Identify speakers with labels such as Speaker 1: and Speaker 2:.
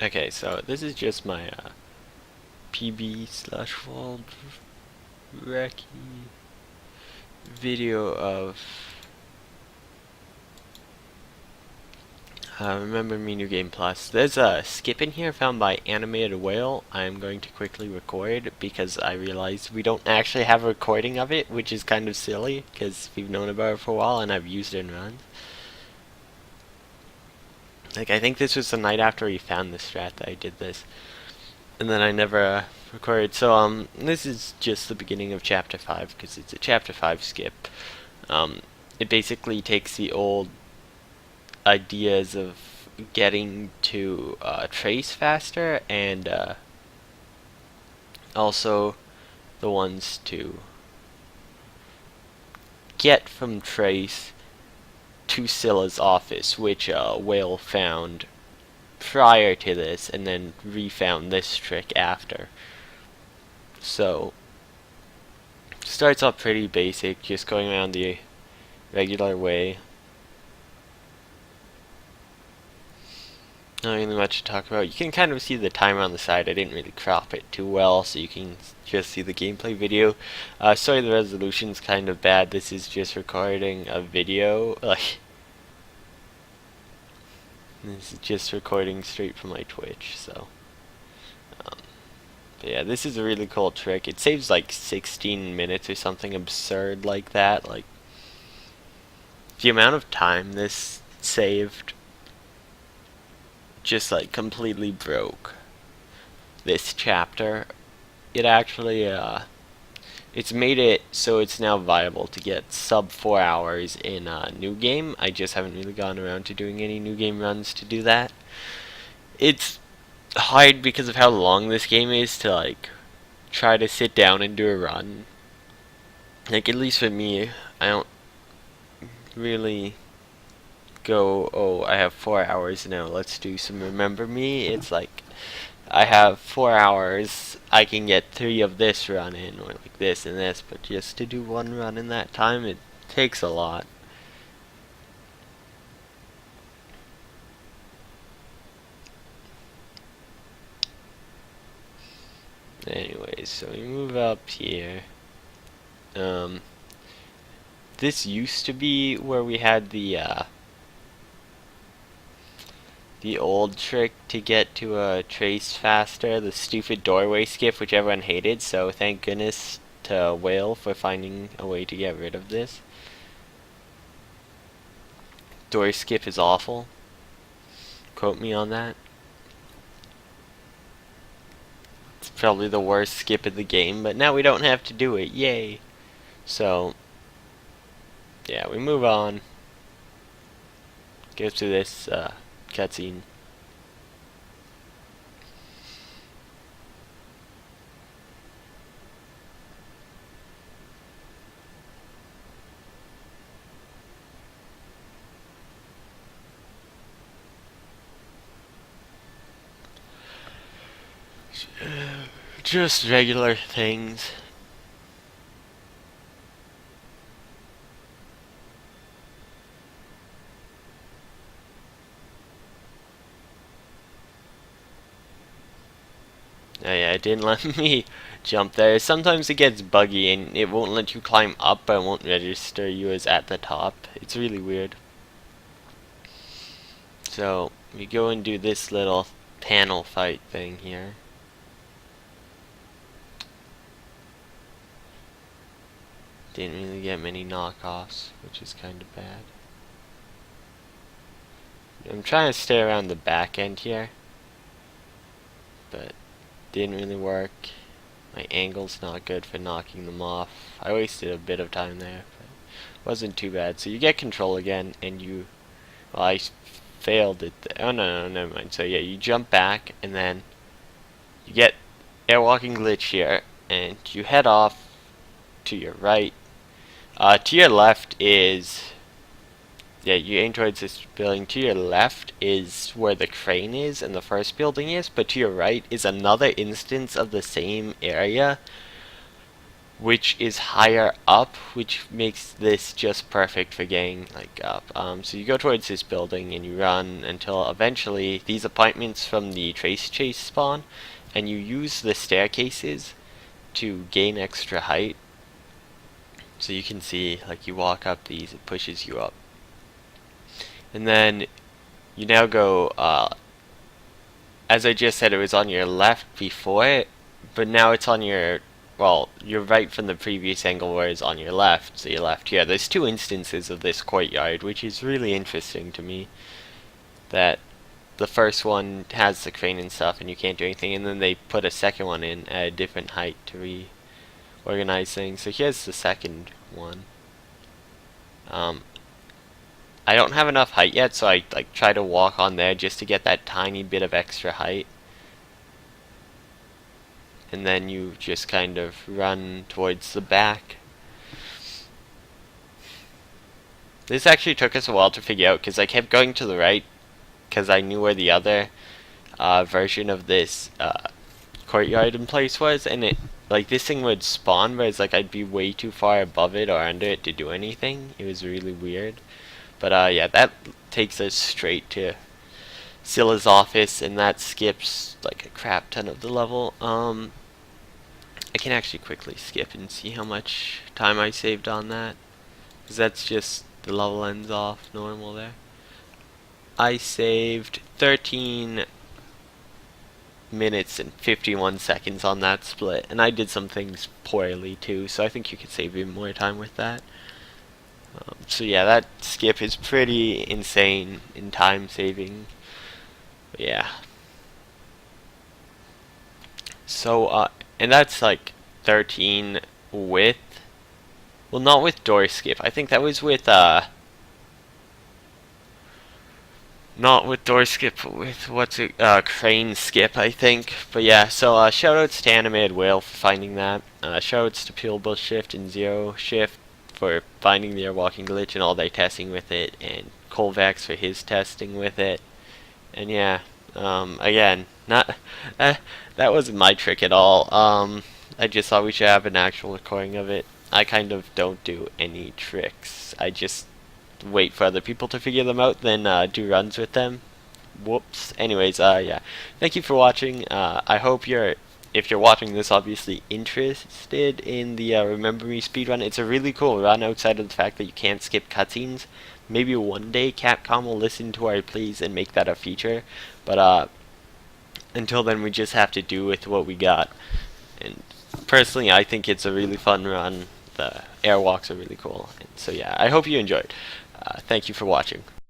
Speaker 1: Okay, so this is just my PB/Vault Recce video of Remember Me New Game Plus. There's a skip in here found by Animated Whale. I'm going to quickly record because I realized we don't actually have a recording of it, which is kind of silly because we've known about it for a while and I've used it in runs. Like, I think this was the night after we found this strat that I did this. And then I never recorded. So, this is just the beginning of Chapter 5 because it's a Chapter 5 skip. It basically takes the old ideas of getting to trace faster and also the ones to get from trace to Scylla's office, which Whale found prior to this and then refound this trick after. So starts off pretty basic, just going around the regular way. Not really much to talk about. You can kind of see the timer on the side. I didn't really crop it too well, so you can just see the gameplay video. Sorry, the resolution's kind of bad. This is just recording a video. This is just recording straight from my Twitch, so. But yeah, this is a really cool trick. It saves like 16 minutes or something absurd like that. Like, the amount of time this saved just like completely broke this chapter. It actually it's made it so it's now viable to get sub 4 hours in a new game. I just haven't really gone around to doing any new game runs to do that. It's hard because of how long this game is to like try to sit down and do a run. Like, at least for me, I don't really go, oh, I have 4 hours now, let's do some Remember Me. It's like, I have 4 hours, I can get 3 of this run in, or like this and this, but just to do one run in that time, it takes a lot. Anyways, so we move up here. This used to be where we had the old trick to get to a trace faster, the stupid doorway skip, which everyone hated, so thank goodness to Whale for finding a way to get rid of this. Door skip is awful. Quote me on that. It's probably the worst skip of the game, but now we don't have to do it. Yay! So, yeah, we move on. Go through this cutscene. Just regular things. Oh yeah, it didn't let me jump there. Sometimes it gets buggy and it won't let you climb up, but it won't register you as at the top. It's really weird. So, we go and do this little panel fight thing here. Didn't really get many knockoffs, which is kind of bad. I'm trying to stay around the back end here, but didn't really work. My angle's not good for knocking them off. I wasted a bit of time there, but it wasn't too bad. So you get control again, and you... Well, I failed it. Oh, no, never mind. So yeah, you jump back, and then you get airwalking glitch here, and you head off to your right. To your left is... Yeah, you aim towards this building. To your left is where the crane is and the first building is, but to your right is another instance of the same area which is higher up, which makes this just perfect for getting like up. So you go towards this building and you run until eventually these apartments from the trace chase spawn, and you use the staircases to gain extra height. So you can see, like, you walk up these, it pushes you up. And then you now go, as I just said, it was on your left before it, but now it's on your, well, you're right from the previous angle where it's on your left, so you're left here. There's two instances of this courtyard, which is really interesting to me. That the first one has the crane and stuff and you can't do anything, and then they put a second one in at a different height to reorganize things. So here's the second one. I don't have enough height yet, so I like try to walk on there just to get that tiny bit of extra height. And then you just kind of run towards the back. This actually took us a while to figure out because I kept going to the right because I knew where the other version of this courtyard in place was, and it, like, this thing would spawn, but it's like I'd be way too far above it or under it to do anything. It was really weird. But yeah, that takes us straight to Scylla's office, and that skips like a crap ton of the level. I can actually quickly skip and see how much time I saved on that, because that's just the level ends off normal there. I saved 13 minutes and 51 seconds on that split, and I did some things poorly too, so I think you could save even more time with that. So yeah, that skip is pretty insane in time saving. But yeah. So, and that's like 13 with, well, not with door skip. I think that was with, not with door skip, but with, what's it, crane skip, I think. But yeah, so, shoutouts to Animated Whale for finding that. Shoutouts to Peelable Shift and Zero Shift for finding the airwalking glitch and all their testing with it, and Colvax for his testing with it. And yeah, again, not that wasn't my trick at all. I just thought we should have an actual recording of it. I kind of don't do any tricks. I just wait for other people to figure them out, then do runs with them. Whoops. Anyways, yeah. Thank you for watching. I hope if you're watching this, obviously interested in the Remember Me speedrun. It's a really cool run outside of the fact that you can't skip cutscenes. Maybe one day Capcom will listen to our pleas and make that a feature. But until then, we just have to do with what we got. And personally, I think it's a really fun run. The airwalks are really cool. And so yeah, I hope you enjoyed. Thank you for watching.